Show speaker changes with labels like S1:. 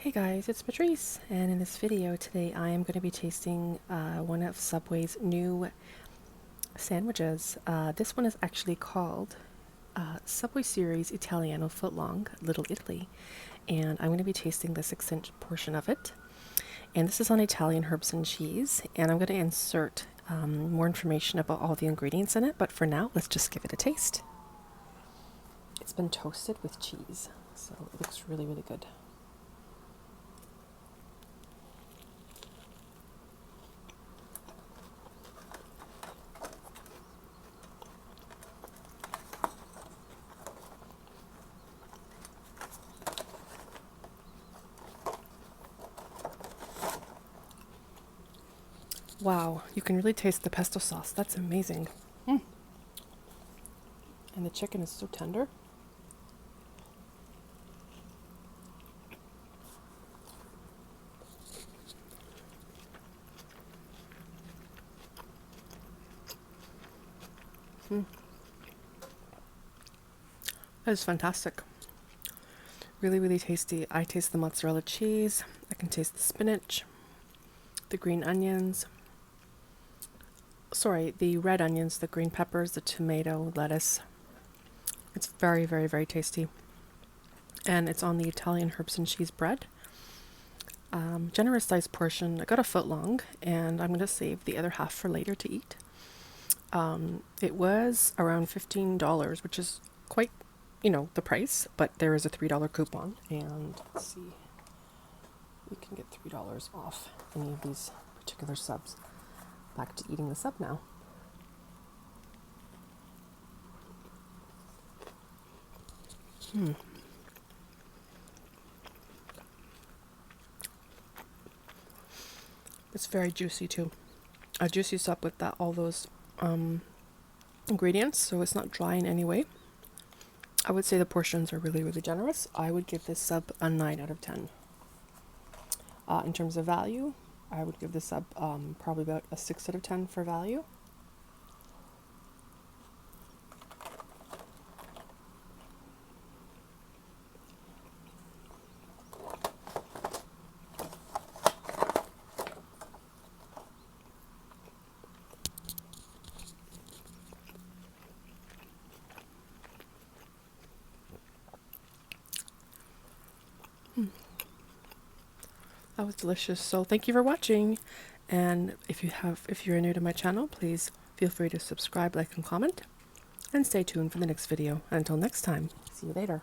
S1: Hey guys, it's Patrice, and in this video today I am going to be tasting one of Subway's new sandwiches. This one is actually called Subway Series Italiano Footlong Little Italy, and I'm going to be tasting the 6-inch portion of it. And this is on Italian herbs and cheese, and I'm going to insert more information about all the ingredients in it, but for now, let's just give it a taste. It's been toasted with cheese, so it looks really, really good. Wow, you can really taste the pesto sauce. That's amazing. And the chicken is so tender. That is fantastic. Really, really tasty. I taste the mozzarella cheese. I can taste the spinach, the green onions. Sorry, the red onions, the green peppers, the tomato, lettuce. It's very, very, very tasty. And it's on the Italian herbs and cheese bread. Generous sized portion. I got a foot long, and I'm going to save the other half for later to eat. It was around $15, which is quite, the price, but there is a $3 coupon, and let's see, you can get $3 off any of these particular subs. Back to eating the sub now. It's very juicy too. A juicy sub with all those ingredients, so it's not dry in any way. I would say the portions are really, really generous. I would give this sub a 9 out of 10. In terms of value, I would give this sub probably about a 6 out of 10 for value. That was delicious. So thank you for watching, and if you're new to my channel, please feel free to subscribe, like, and comment, and stay tuned for the next video. Until next time, see you later.